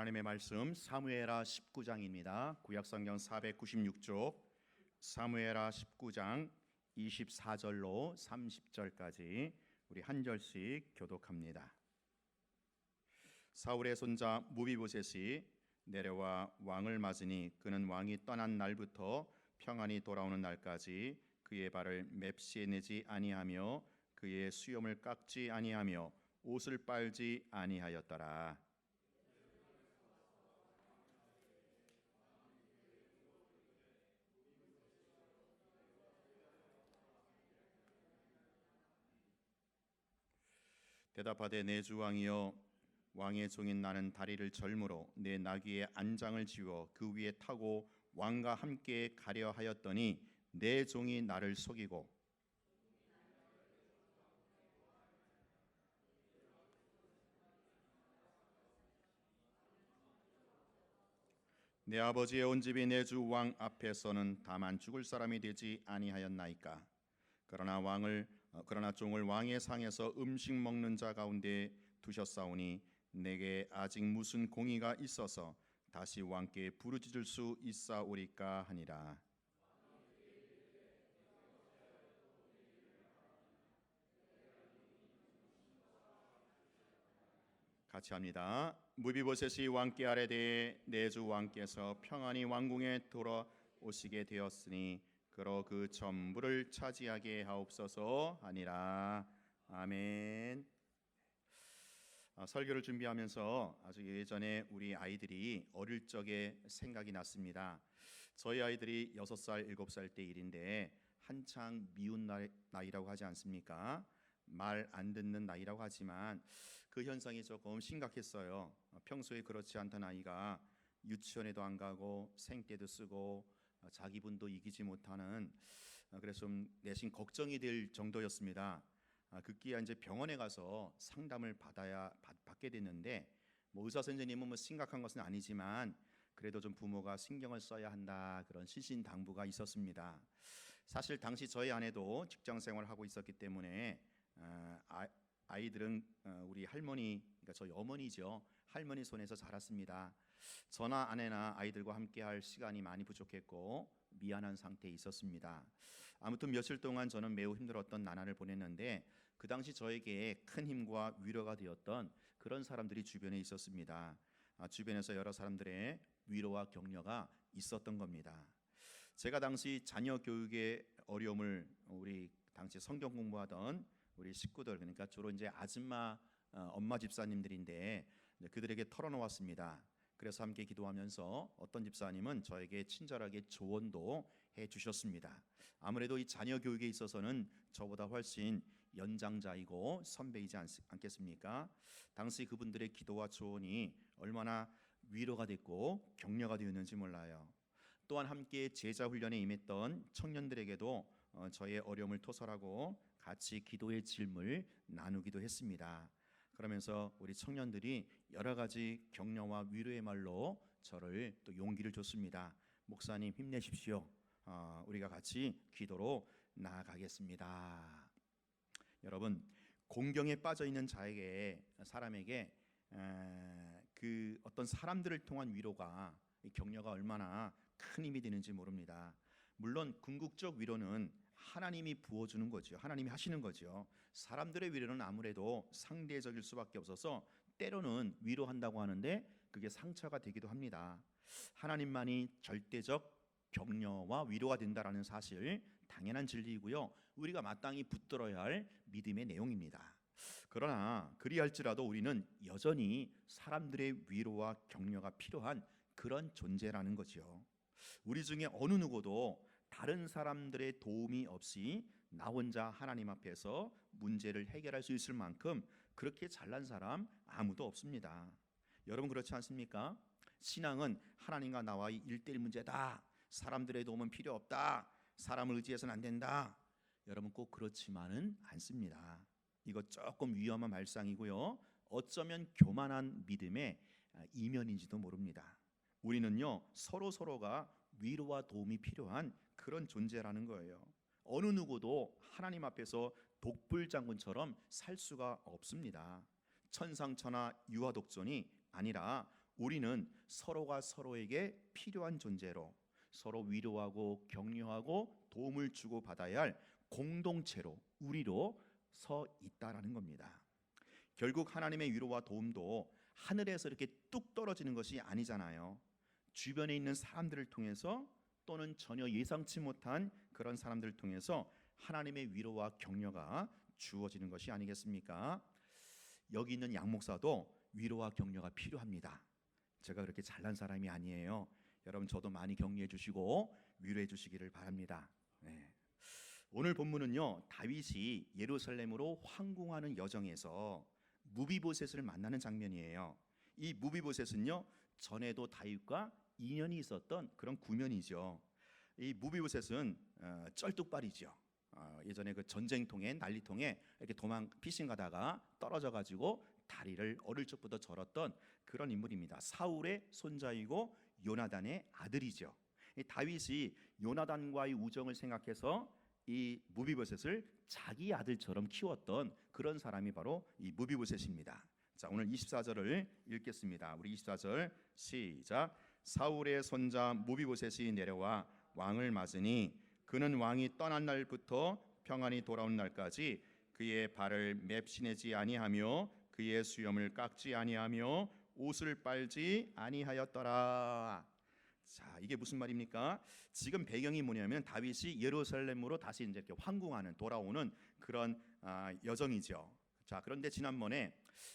하나님의 말씀 사무엘하 19장입니다. 구약성경 496쪽 사무엘하 19장 24절로 30절까지 우리 한 절씩 교독합니다. 사울의 손자 무비보셋이 내려와 왕을 맞으니 그는 왕이 떠난 날부터 평안히 돌아오는 날까지 그의 발을 맵시에 내지 아니하며 그의 수염을 깎지 아니하며 옷을 빨지 아니하였더라. 대답하되 내 주 왕이여, 왕의 종인 나는 다리를 절므로 내 나귀의 안장을 지워 그 위에 타고 왕과 함께 가려 하였더니 내 종이 나를 속이고 내 아버지의 온 집이 내 주 왕 앞에서는 다만 죽을 사람이 되지 아니하였나이까. 그러나 종을 왕의 상에서 음식 먹는 자 가운데 두셨사오니 내게 아직 무슨 공의가 있어서 다시 왕께 부르짖을 수 있사오리까 하니라. 같이 합니다. 무비보셋이 왕께 아뢰되 내 주 왕께서 평안히 왕궁에 돌아오시게 되었으니 그러 그 전부를 차지하게 하옵소서 하니라. 아멘. 설교를 준비하면서 아주 예전에 우리 아이들이 어릴 적에 생각이 났습니다. 저희 아이들이 6살, 7살 때 일인데 한창 미운 나이라고 하지 않습니까? 말 안 듣는 나이라고 하지만 그 현상이 조금 심각했어요. 평소에 그렇지 않던 아이가 유치원에도 안 가고 생떼도 쓰고 자기 분도 이기지 못하는, 그래서 좀 내심 걱정이 될 정도였습니다. 급기야 이제 병원에 가서 상담을 받게 됐는데 의사 선생님은 심각한 것은 아니지만 그래도 좀 부모가 신경을 써야 한다, 그런 신신당부가 있었습니다. 사실 당시 저희 아내도 직장 생활을 하고 있었기 때문에 아이들은 우리 할머니, 그러니까 저희 어머니죠, 할머니 손에서 자랐습니다. 저나 아내나 아이들과 함께할 시간이 많이 부족했고 미안한 상태에 있었습니다. 아무튼 며칠 동안 저는 매우 힘들었던 나날을 보냈는데 그 당시 저에게 큰 힘과 위로가 되었던 그런 사람들이 주변에 있었습니다. 주변에서 여러 사람들의 위로와 격려가 있었던 겁니다. 제가 당시 자녀 교육의 어려움을 우리 당시 성경 공부하던 우리 식구들, 그러니까 주로 이제 아줌마 엄마 집사님들인데 그들에게 털어놓았습니다. 그래서 함께 기도하면서 어떤 집사님은 저에게 친절하게 조언도 해주셨습니다. 아무래도 이 자녀 교육에 있어서는 저보다 훨씬 연장자이고 선배이지 않겠습니까? 당시 그분들의 기도와 조언이 얼마나 위로가 됐고 격려가 되었는지 몰라요. 또한 함께 제자 훈련에 임했던 청년들에게도 저의 어려움을 토설하고 같이 기도의 질문을 나누기도 했습니다. 그러면서 우리 청년들이 여러 가지 격려와 위로의 말로 저를 또 용기를 줬습니다. 목사님 힘내십시오. 우리가 같이 기도로 나아가겠습니다. 여러분, 공경에 빠져 있는 사람에게 그 어떤 사람들을 통한 위로가, 격려가 얼마나 큰 힘이 되는지 모릅니다. 물론 궁극적 위로는 하나님이 부어주는 거죠. 하나님이 하시는 거죠. 사람들의 위로는 아무래도 상대적일 수밖에 없어서 때로는 위로한다고 하는데 그게 상처가 되기도 합니다. 하나님만이 절대적 격려와 위로가 된다라는 사실, 당연한 진리이고요. 우리가 마땅히 붙들어야 할 믿음의 내용입니다. 그러나 그리할지라도 우리는 여전히 사람들의 위로와 격려가 필요한 그런 존재라는 거죠. 우리 중에 어느 누구도 다른 사람들의 도움이 없이 나 혼자 하나님 앞에서 문제를 해결할 수 있을 만큼 그렇게 잘난 사람 아무도 없습니다. 여러분 그렇지 않습니까? 신앙은 하나님과 나와의 1:1 문제다, 사람들의 도움은 필요 없다, 사람을 의지해서는 안 된다. 여러분 꼭 그렇지만은 않습니다. 이거 조금 위험한 말상이고요, 어쩌면 교만한 믿음의 이면인지도 모릅니다. 우리는요 서로가 위로와 도움이 필요한 그런 존재라는 거예요. 어느 누구도 하나님 앞에서 독불장군처럼 살 수가 없습니다. 천상천하 유아독존이 아니라 우리는 서로가 서로에게 필요한 존재로 서로 위로하고 격려하고 도움을 주고 받아야 할 공동체로 우리로 서 있다라는 겁니다. 결국 하나님의 위로와 도움도 하늘에서 이렇게 뚝 떨어지는 것이 아니잖아요. 주변에 있는 사람들을 통해서 또는 전혀 예상치 못한 그런 사람들을 통해서 하나님의 위로와 격려가 주어지는 것이 아니겠습니까? 여기 있는 양 목사도 위로와 격려가 필요합니다. 제가 그렇게 잘난 사람이 아니에요. 여러분 저도 많이 격려해 주시고 위로해 주시기를 바랍니다. 네. 오늘 본문은요, 다윗이 예루살렘으로 황궁하는 여정에서 무비보셋을 만나는 장면이에요. 이 무비보셋은요, 전에도 다윗과 인연이 있었던 그런 구면이죠. 이 무비보셋은 쩔뚝발이죠. 예전에 그 전쟁통에 난리통에 이렇게 피신 가다가 떨어져 가지고 다리를 어릴 적부터 절었던 그런 인물입니다. 사울의 손자이고 요나단의 아들이죠. 이 다윗이 요나단과의 우정을 생각해서 이 무비보셋을 자기 아들처럼 키웠던 그런 사람이 바로 이 무비보셋입니다. 자, 오늘 24절을 읽겠습니다. 우리 24절 시작. 사울의 손자 무비보셋이 내려와 왕을 맞으니 그는 왕이 떠난 날부터 평안히 돌아온 날까지 그의 발을 맵시내지 아니하며 그의 수염을 깎지 아니하며 옷을 빨지 아니하였더라. 자, 이게 무슨 말입니까? 지금 배경이 뭐냐면 다윗이 예루살렘으로 다시 이제 이렇게 황궁하는 돌아오는 그런 여정이죠. 자, 그런데 지난번에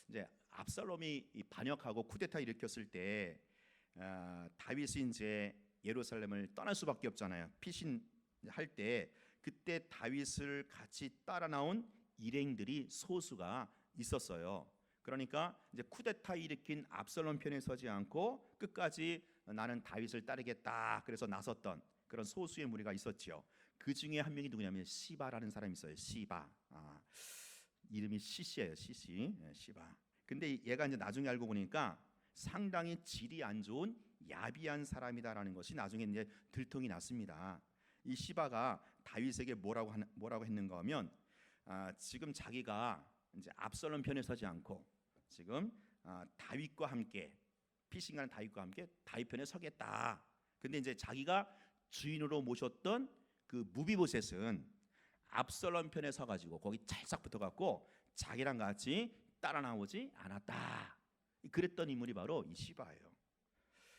이제 압살롬이 반역하고 쿠데타 일으켰을 때 다윗이 이제 예루살렘을 떠날 수밖에 없잖아요. 피신할 때 그때 다윗을 같이 따라 나온 일행들이 소수가 있었어요. 그러니까 이제 쿠데타 일으킨 압살롬 편에 서지 않고 끝까지 나는 다윗을 따르겠다. 그래서 나섰던 그런 소수의 무리가 있었지요. 그 중에 한 명이 누구냐면 시바라는 사람이 있어요. 시바. 이름이 시시예요. 시시. 시바. 근데 얘가 이제 나중에 알고 보니까 상당히 질이 안 좋은 야비한 사람이다라는 것이 나중에 이제 들통이 났습니다. 이 시바가 다윗에게 뭐라고 했는가 하면 지금 자기가 이제 압살롬 편에 서지 않고 지금 다윗과 함께 피신가는 다윗과 함께 다윗 편에 서겠다. 근데 이제 자기가 주인으로 모셨던 그 무비보셋은 압살롬 편에 서가지고 거기 찰싹 붙어갖고 자기랑 같이 따라 나오지 않았다. 그랬던 인물이 바로 이 시바예요.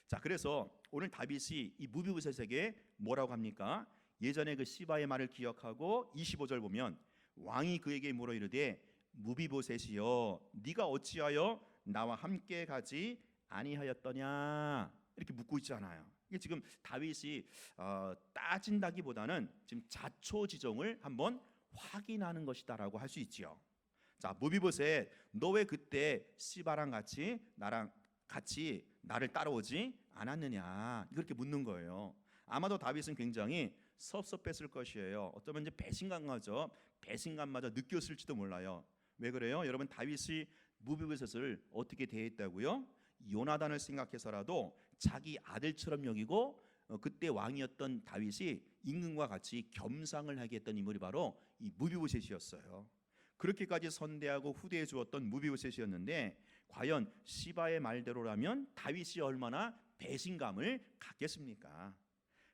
자, 그래서 오늘 다윗이 이 무비보셋에게 뭐라고 합니까? 예전에 그 시바의 말을 기억하고 25절 보면 왕이 그에게 물어 이르되 무비보셋이여 네가 어찌하여 나와 함께 가지 아니하였더냐 이렇게 묻고 있잖아요. 이게 지금 다윗이 따진다기보다는 지금 자초지종을 한번 확인하는 것이다라고 할 수 있지요. 자, 무비보셋 너 왜 그때 시바랑 같이 나랑 같이 나를 따라오지 않았느냐 이렇게 묻는 거예요. 아마도 다윗은 굉장히 섭섭했을 것이에요. 어쩌면 이제 배신감마저 느꼈을지도 몰라요. 왜 그래요? 여러분 다윗이 무비보셋을 어떻게 대했다고요? 요나단을 생각해서라도 자기 아들처럼 여기고 그때 왕이었던 다윗이 임금과 같이 겸상을 하게 했던 인물이 바로 이 무비보셋이었어요. 그렇게까지 선대하고 후대해 주었던 무비보셋이었는데 과연 시바의 말대로라면 다윗이 얼마나 배신감을 갖겠습니까?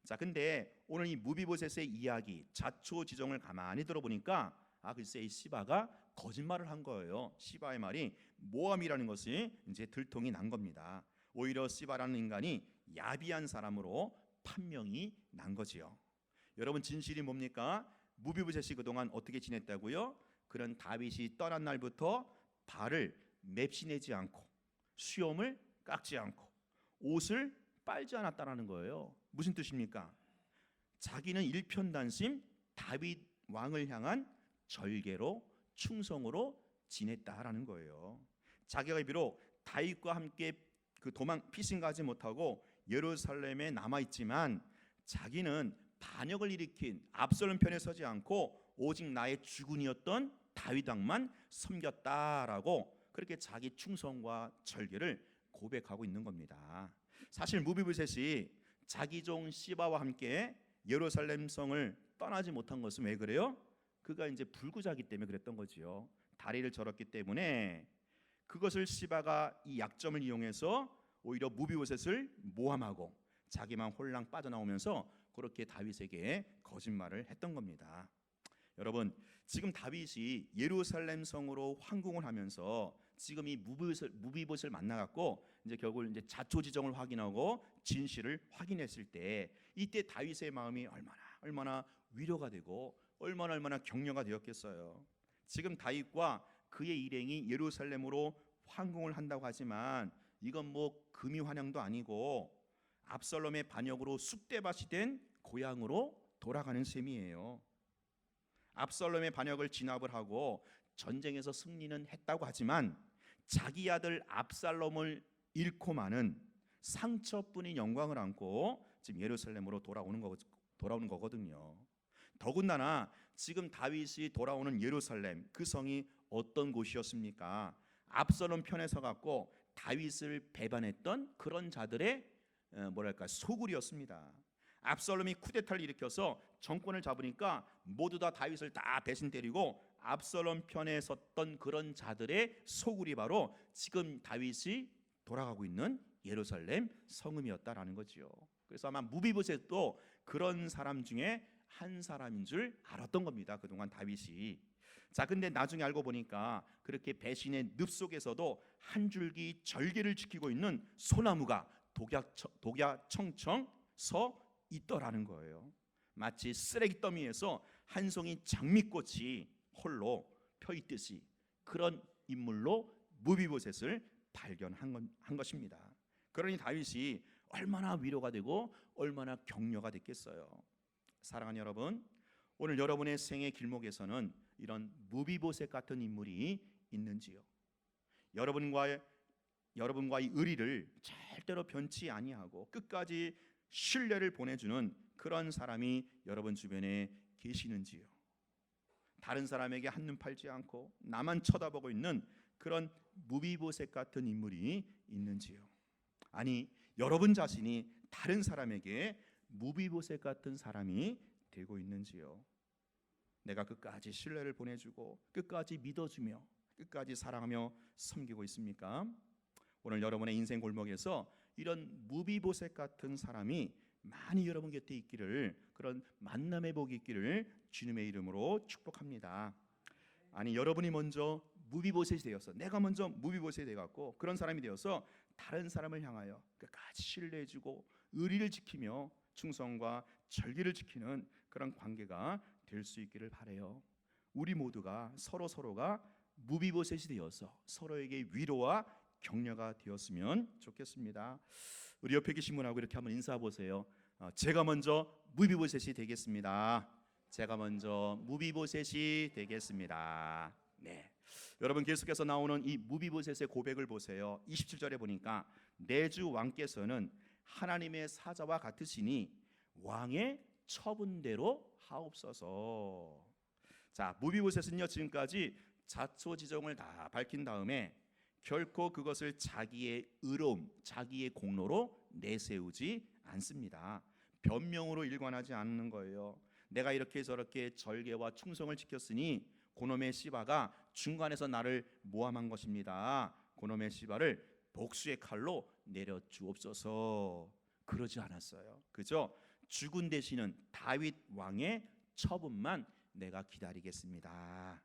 자, 근데 오늘 이 무비보셋의 이야기 자초지종을 가만히 들어보니까 글쎄 이 시바가 거짓말을 한 거예요. 시바의 말이 모함이라는 것이 이제 들통이 난 겁니다. 오히려 시바라는 인간이 야비한 사람으로 판명이 난 거지요. 여러분 진실이 뭡니까? 무비보셋이 그동안 어떻게 지냈다고요? 그런 다윗이 떠난 날부터 발을 맵시내지 않고 수염을 깎지 않고 옷을 빨지 않았다라는 거예요. 무슨 뜻입니까? 자기는 일편단심 다윗 왕을 향한 절개로 충성으로 지냈다라는 거예요. 자기가 비록 다윗과 함께 그 피신 가지 못하고 예루살렘에 남아 있지만 자기는 반역을 일으킨 압살롬 편에 서지 않고 오직 나의 주군이었던 다윗 왕만 섬겼다라고 그렇게 자기 충성과 절개를 고백하고 있는 겁니다. 사실 무비보셋이 자기 종 시바와 함께 예루살렘 성을 떠나지 못한 것은 왜 그래요? 그가 이제 불구자기 때문에 그랬던 거지요. 다리를 절었기 때문에 그것을 시바가 이 약점을 이용해서 오히려 무비보셋을 모함하고 자기만 홀랑 빠져나오면서 그렇게 다윗에게 거짓말을 했던 겁니다. 여러분, 지금 다윗이 예루살렘 성으로 황궁을 하면서 지금 이 무비봇을 만나갖고 이제 결국 이제 자초지정을 확인하고 진실을 확인했을 때, 이때 다윗의 마음이 얼마나 위로가 되고 얼마나 격려가 되었겠어요. 지금 다윗과 그의 일행이 예루살렘으로 황궁을 한다고 하지만 이건 뭐 금이 환영도 아니고 압살롬의 반역으로 쑥대밭이 된 고향으로 돌아가는 셈이에요. 압살롬의 반역을 진압을 하고 전쟁에서 승리는 했다고 하지만 자기 아들 압살롬을 잃고 마는 상처뿐인 영광을 안고 지금 예루살렘으로 돌아오는 거거든요. 더군다나 지금 다윗이 돌아오는 예루살렘, 그 성이 어떤 곳이었습니까? 압살롬 편에 서갖고 다윗을 배반했던 그런 자들의 소굴이었습니다. 압살롬이 쿠데타를 일으켜서 정권을 잡으니까 모두 다 다윗을 다 대신 때리고 압살롬 편에 섰던 그런 자들의 소굴이 바로 지금 다윗이 돌아가고 있는 예루살렘 성읍이었다라는 거지요. 그래서 아마 무비보셋도 그런 사람 중에 한 사람인 줄 알았던 겁니다. 그동안 다윗이. 자, 근데 나중에 알고 보니까 그렇게 배신의 늪 속에서도 한 줄기 절개를 지키고 있는 소나무가 독야청청 서 있더라는 거예요. 마치 쓰레기 더미에서 한 송이 장미꽃이 홀로 펴 있듯이 그런 인물로 무비보셋을 발견한 것입니다. 그러니 다윗이 얼마나 위로가 되고 얼마나 격려가 됐겠어요. 사랑하는 여러분, 오늘 여러분의 생의 길목에서는 이런 무비보셋 같은 인물이 있는지요? 여러분과의 의리를 절대로 변치 아니하고 끝까지 신뢰를 보내주는 그런 사람이 여러분 주변에 계시는지요? 다른 사람에게 한눈 팔지 않고 나만 쳐다보고 있는 그런 무비보셋 같은 인물이 있는지요? 아니, 여러분 자신이 다른 사람에게 무비보셋 같은 사람이 되고 있는지요? 내가 끝까지 신뢰를 보내주고 끝까지 믿어주며 끝까지 사랑하며 섬기고 있습니까? 오늘 여러분의 인생 골목에서 이런 무비보셋 같은 사람이 많이 여러분 곁에 있기를, 그런 만남의 복이 있기를 주님의 이름으로 축복합니다. 아니, 여러분이 먼저 무비보셋이 되어서, 내가 먼저 무비보셋이 되었고 그런 사람이 되어서 다른 사람을 향하여 끝까지 신뢰해주고 의리를 지키며 충성과 절기를 지키는 그런 관계가 될 수 있기를 바라요. 우리 모두가 서로가 무비보셋이 되어서 서로에게 위로와 격려가 되었으면 좋겠습니다. 우리 옆에 계신 분하고 이렇게 한번 인사해 보세요. 제가 먼저 무비보셋이 되겠습니다. 제가 먼저 무비보셋이 되겠습니다. 네, 여러분 계속해서 나오는 이 무비보셋의 고백을 보세요. 27절에 보니까 내 주 왕께서는 하나님의 사자와 같으시니 왕의 처분대로 하옵소서. 자, 무비보셋은요 지금까지 자초지종을 다 밝힌 다음에 결코 그것을 자기의 의로움, 자기의 공로로 내세우지 않습니다. 변명으로 일관하지 않는 거예요. 내가 이렇게 저렇게 절개와 충성을 지켰으니 고놈의 시바가 중간에서 나를 모함한 것입니다. 고놈의 시바를 복수의 칼로 내려 주옵소서. 그러지 않았어요. 그죠? 죽은 대신은 다윗 왕의 처분만 내가 기다리겠습니다.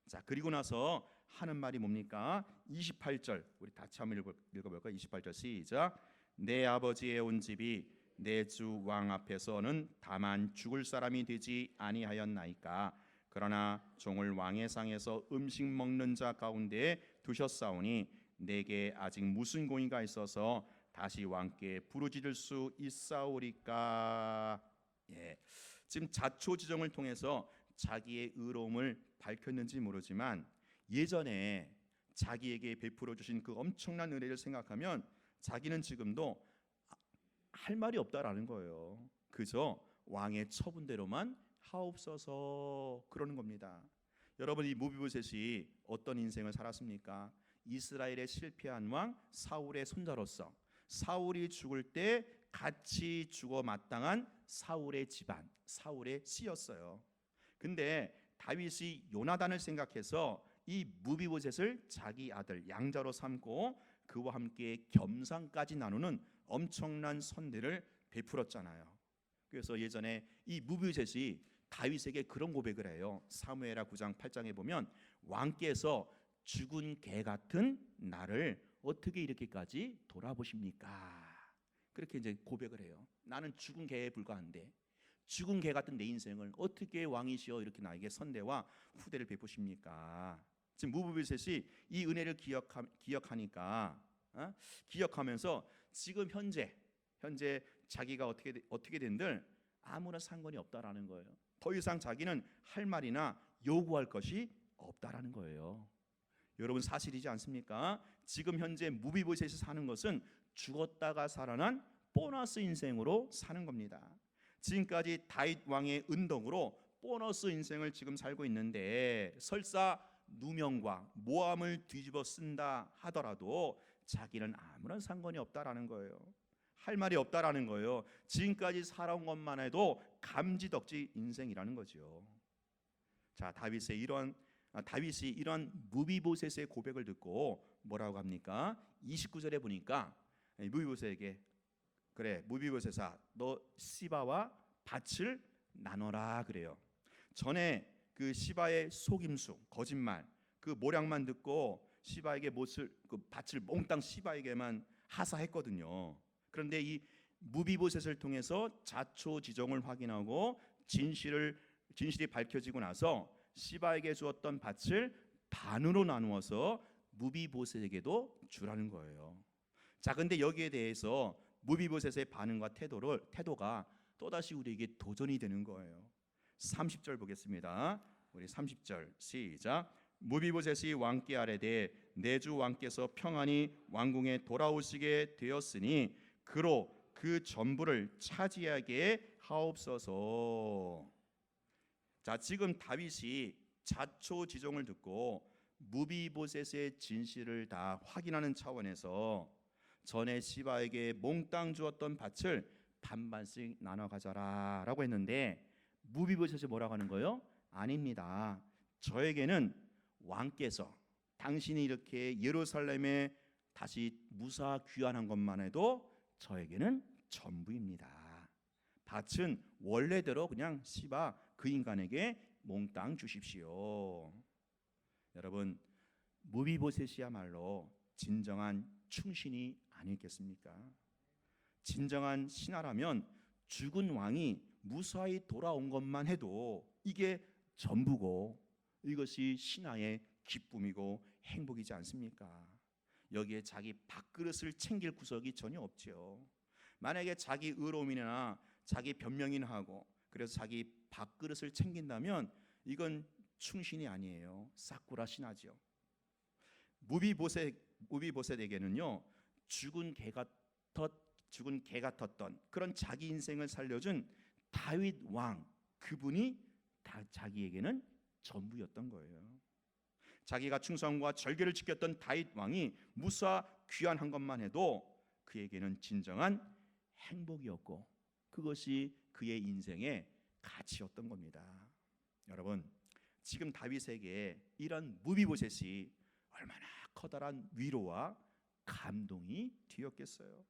자, 그리고 나서 하는 말이 뭡니까? 28절 우리 같이 한번 읽어볼까요? 28절 시작. 내 아버지의 온 집이 내 주 왕 앞에서는 다만 죽을 사람이 되지 아니하였나이까. 그러나 종을 왕의 상에서 음식 먹는 자 가운데 두셨사오니 내게 아직 무슨 공의가 있어서 다시 왕께 부르짖을 수 있사오리까. 예, 지금 자초지정을 통해서 자기의 의로움을 밝혔는지 모르지만 예전에 자기에게 베풀어 주신 그 엄청난 은혜를 생각하면 자기는 지금도 할 말이 없다라는 거예요. 그저 왕의 처분대로만 하옵소서 그러는 겁니다. 여러분, 이 무비보셋이 어떤 인생을 살았습니까? 이스라엘의 실패한 왕 사울의 손자로서 사울이 죽을 때 같이 죽어 마땅한 사울의 집안, 사울의 씨였어요. 근데 다윗이 요나단을 생각해서 이 무비보셋을 자기 아들 양자로 삼고 그와 함께 겸상까지 나누는 엄청난 선대를 베풀었잖아요. 그래서 예전에 이 무비보셋이 다윗에게 그런 고백을 해요. 사무엘하 9장 8장에 보면 왕께서 죽은 개 같은 나를 어떻게 이렇게까지 돌아보십니까? 그렇게 이제 고백을 해요. 나는 죽은 개에 불과한데 죽은 개 같은 내 인생을 어떻게 왕이시여 이렇게 나에게 선대와 후대를 베푸십니까? 지금 무비보셋이 이 은혜를 기억하니까 기억하면서 지금 현재 자기가 어떻게 된들 아무런 상관이 없다라는 거예요. 더 이상 자기는 할 말이나 요구할 것이 없다라는 거예요. 여러분 사실이지 않습니까? 지금 현재 무비보셋이 사는 것은 죽었다가 살아난 보너스 인생으로 사는 겁니다. 지금까지 다윗 왕의 은덕으로 보너스 인생을 지금 살고 있는데 설사 누명과 모함을 뒤집어 쓴다 하더라도 자기는 아무런 상관이 없다라는 거예요. 할 말이 없다라는 거예요. 지금까지 살아온 것만 해도 감지덕지 인생이라는 거죠. 자, 다윗이 이런 무비보셋의 고백을 듣고 뭐라고 합니까? 29절에 보니까 무비보셋에게 그래 무비보셋아 너 시바와 밭을 나눠라 그래요. 전에 그 시바의 속임수 거짓말 그 모략만 듣고 시바에게 그 밭을 몽땅 시바에게만 하사했거든요. 그런데 이 무비보셋을 통해서 자초지종을 확인하고 진실이 밝혀지고 나서 시바에게 주었던 밭을 반으로 나누어서 무비보셋에게도 주라는 거예요. 자, 근데 여기에 대해서 무비보셋의 반응과 태도가 또다시 우리에게 도전이 되는 거예요. 30절 보겠습니다. 우리 30절 시작. 무비보셋이 왕께 아뢰되 내 주 왕께서 평안히 왕궁에 돌아오시게 되었으니 그로 그 전부를 차지하게 하옵소서. 자, 지금 다윗이 자초지종을 듣고 무비보셋의 진실을 다 확인하는 차원에서 전에 시바에게 몽땅 주었던 밭을 반반씩 나눠 가져라라고 했는데 무비보셋이 뭐라고 하는 거예요? 아닙니다. 저에게는 왕께서 당신이 이렇게 예루살렘에 다시 무사 귀환한 것만 해도 저에게는 전부입니다. 밭은 원래대로 그냥 시바 그 인간에게 몽땅 주십시오. 여러분 무비보셋이야말로 진정한 충신이 아니겠습니까? 진정한 신하라면 죽은 왕이 무사히 돌아온 것만 해도 이게 전부고 이것이 신하의 기쁨이고 행복이지 않습니까? 여기에 자기 밥그릇을 챙길 구석이 전혀 없죠. 만약에 자기 의로움이나 자기 변명이나 하고 그래서 자기 밥그릇을 챙긴다면 이건 충신이 아니에요. 싹구라 신하죠. 무비보셋에게는요 죽은 개 같았던 그런 자기 인생을 살려준 다윗 왕 그분이 다 자기에게는 전부였던 거예요. 자기가 충성과 절개를 지켰던 다윗 왕이 무사 귀환한 것만 해도 그에게는 진정한 행복이었고 그것이 그의 인생의 가치였던 겁니다. 여러분 지금 다윗에게 이런 무비보셋이 얼마나 커다란 위로와 감동이 되었겠어요.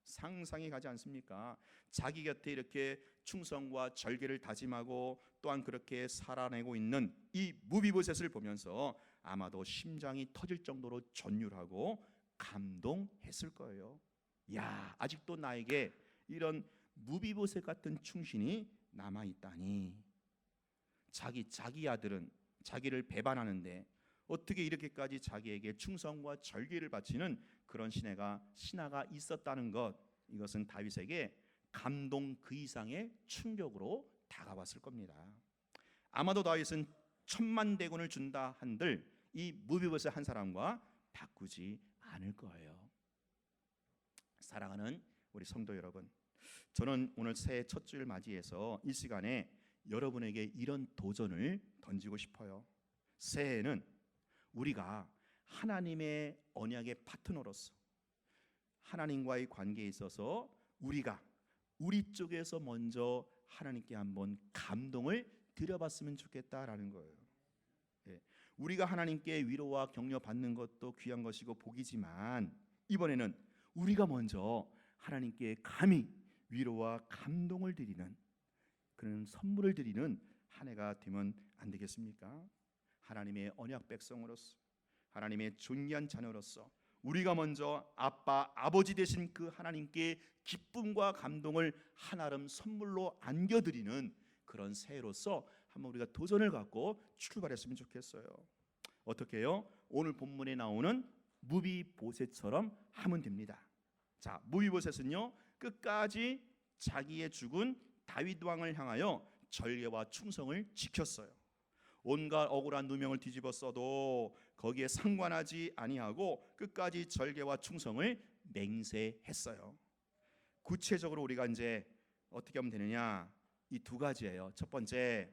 상상이 가지 않습니까? 자기 곁에 이렇게 충성과 절개를 다짐하고 또한 그렇게 살아내고 있는 이 무비보셋을 보면서 아마도 심장이 터질 정도로 전율하고 감동했을 거예요. 야, 아직도 나에게 이런 무비보셋 같은 충신이 남아 있다니. 자기 아들은 자기를 배반하는데 어떻게 이렇게까지 자기에게 충성과 절개를 바치는 그런 신하가 있었다는 것, 이것은 다윗에게 감동 그 이상의 충격으로 다가왔을 겁니다. 아마도 다윗은 1000만 대군을 준다 한들 이 무비보셋 한 사람과 바꾸지 않을 거예요. 사랑하는 우리 성도 여러분, 저는 오늘 새해 첫 주일 맞이해서 이 시간에 여러분에게 이런 도전을 던지고 싶어요. 새해에는 우리가 하나님의 언약의 파트너로서 하나님과의 관계에 있어서 우리가 우리 쪽에서 먼저 하나님께 한번 감동을 드려봤으면 좋겠다라는 거예요. 우리가 하나님께 위로와 격려 받는 것도 귀한 것이고 복이지만 이번에는 우리가 먼저 하나님께 감히 위로와 감동을 드리는 그런 선물을 드리는 한 해가 되면 안 되겠습니까? 하나님의 언약 백성으로서, 하나님의 존귀한 자녀로서 우리가 먼저 아빠, 아버지 되신 그 하나님께 기쁨과 감동을 한아름 선물로 안겨드리는 그런 새해로서 한번 우리가 도전을 갖고 출발했으면 좋겠어요. 어떻게 해요? 오늘 본문에 나오는 무비보셋처럼 하면 됩니다. 자, 무비보셋은요, 끝까지 자기의 죽은 다윗 왕을 향하여 절개와 충성을 지켰어요. 온갖 억울한 누명을 뒤집어 써도 거기에 상관하지 아니하고 끝까지 절개와 충성을 맹세했어요. 구체적으로 우리가 이제 어떻게 하면 되느냐, 이 두 가지예요. 첫 번째,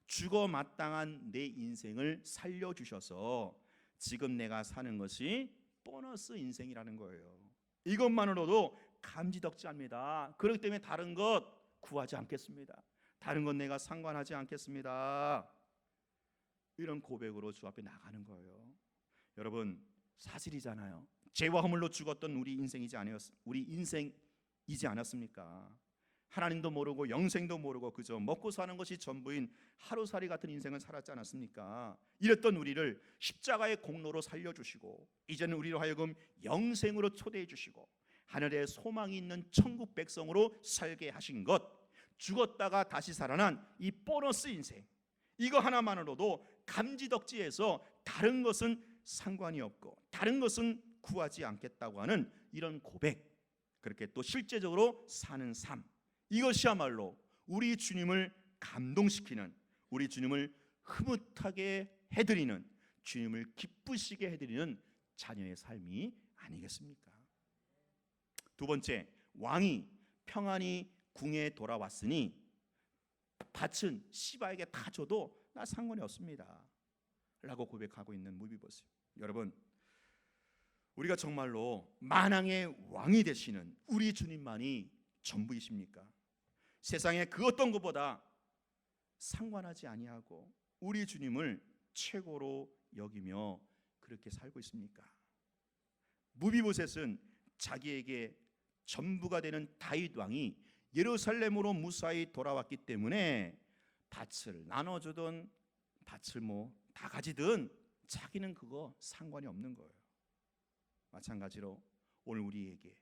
죽어 마땅한 내 인생을 살려주셔서 지금 내가 사는 것이 보너스 인생이라는 거예요. 이것만으로도 감지덕지합니다. 그렇기 때문에 다른 것 구하지 않겠습니다. 다른 건 내가 상관하지 않겠습니다. 이런 고백으로 주 앞에 나가는 거예요. 여러분, 사실이잖아요. 죄와 허물로 죽었던 우리 인생이지 않았습니까? 하나님도 모르고 영생도 모르고 그저 먹고 사는 것이 전부인 하루살이 같은 인생을 살았지 않았습니까? 이랬던 우리를 십자가의 공로로 살려주시고 이제는 우리로 하여금 영생으로 초대해 주시고 하늘에 소망이 있는 천국 백성으로 살게 하신 것, 죽었다가 다시 살아난 이 보너스 인생, 이거 하나만으로도 감지덕지해서 다른 것은 상관이 없고 다른 것은 구하지 않겠다고 하는 이런 고백, 그렇게 또 실제적으로 사는 삶, 이것이야말로 우리 주님을 감동시키는, 우리 주님을 흐뭇하게 해드리는, 주님을 기쁘시게 해드리는 자녀의 삶이 아니겠습니까? 두 번째, 왕이 평안히 궁에 돌아왔으니 밭은 시바에게 다 줘도 나 상관이 없습니다 라고 고백하고 있는 무비보셋. 여러분, 우리가 정말로 만왕의 왕이 되시는 우리 주님만이 전부이십니까? 세상에 그 어떤 것보다 상관하지 아니하고 우리 주님을 최고로 여기며 그렇게 살고 있습니까? 무비보셋은 자기에게 전부가 되는 다윗 왕이 예루살렘으로 무사히 돌아왔기 때문에 밭을 나눠주든 밭을 다 가지든 자기는 그거 상관이 없는 거예요. 마찬가지로 오늘 우리에게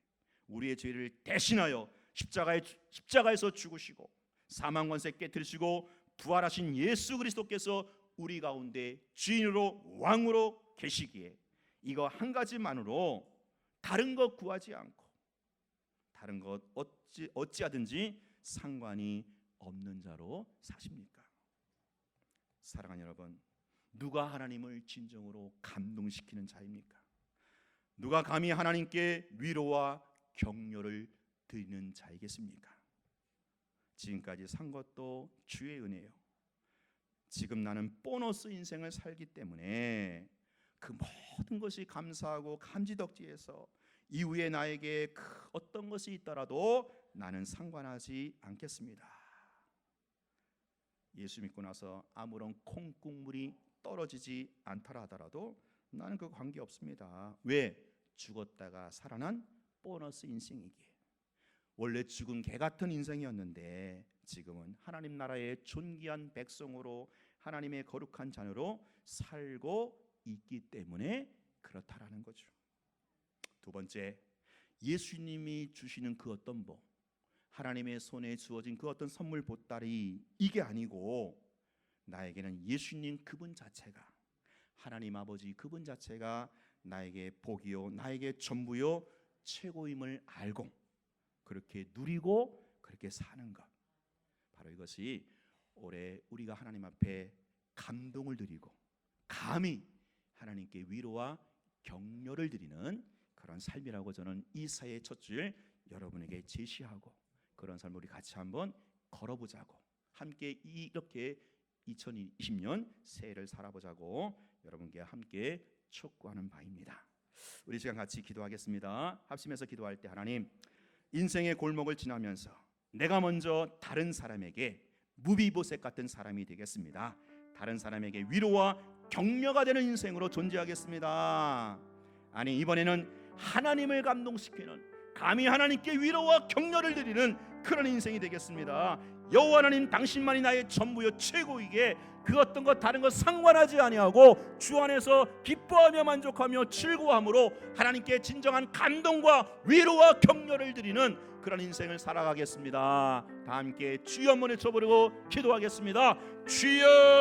우리의 죄를 대신하여 십자가에서 죽으시고 사망 권세 깨뜨리시고 부활하신 예수 그리스도께서 우리 가운데 주인으로 왕으로 계시기에 이거 한 가지만으로 다른 것 구하지 않고 다른 것 어찌하든지 상관이 없는 자로 사십니까? 사랑하는 여러분, 누가 하나님을 진정으로 감동시키는 자입니까? 누가 감히 하나님께 위로와 격려를 드리는 자이겠습니까? 지금까지 산 것도 주의 은혜요. 지금 나는 보너스 인생을 살기 때문에 그 모든 것이 감사하고 감지덕지해서 이후에 나에게 그 어떤 것이 있더라도 나는 상관하지 않겠습니다. 예수 믿고 나서 아무런 콩국물이 떨어지지 않더라 하더라도 나는 그 관계 없습니다. 왜? 죽었다가 살아난 보너스 인생이기에. 원래 죽은 개 같은 인생이었는데 지금은 하나님 나라의 존귀한 백성으로 하나님의 거룩한 자녀로 살고 있기 때문에 그렇다라는 거죠. 두 번째, 예수님이 주시는 그 어떤 복, 하나님의 손에 주어진 그 어떤 선물 보따리, 이게 아니고 나에게는 예수님 그분 자체가, 하나님 아버지 그분 자체가 나에게 복이요 나에게 전부요 최고임을 알고 그렇게 누리고 그렇게 사는 것, 바로 이것이 올해 우리가 하나님 앞에 감동을 드리고 감히 하나님께 위로와 격려를 드리는 그런 삶이라고 저는 이 사회의 첫 줄 여러분에게 제시하고 그런 삶을 우리 같이 한번 걸어보자고, 함께 이렇게 2020년 새해를 살아보자고 여러분께 함께 촉구하는 바입니다. 우리 시간 같이 기도하겠습니다. 합심해서 기도할 때, 하나님, 인생의 골목을 지나면서 내가 먼저 다른 사람에게 무비보셋 같은 사람이 되겠습니다. 다른 사람에게 위로와 격려가 되는 인생으로 존재하겠습니다. 아니, 이번에는 하나님을 감동시키는, 감히 하나님께 위로와 격려를 드리는 그런 인생이 되겠습니다. 여호와 하나님 당신만이 나의 전부요 최고이게 그 어떤 것 다른 것 상관하지 아니하고 주 안에서 기뻐하며 만족하며 즐거워함으로 하나님께 진정한 감동과 위로와 격려를 드리는 그런 인생을 살아가겠습니다. 다 함께 주여 한번 외쳐버리고 기도하겠습니다. 주여.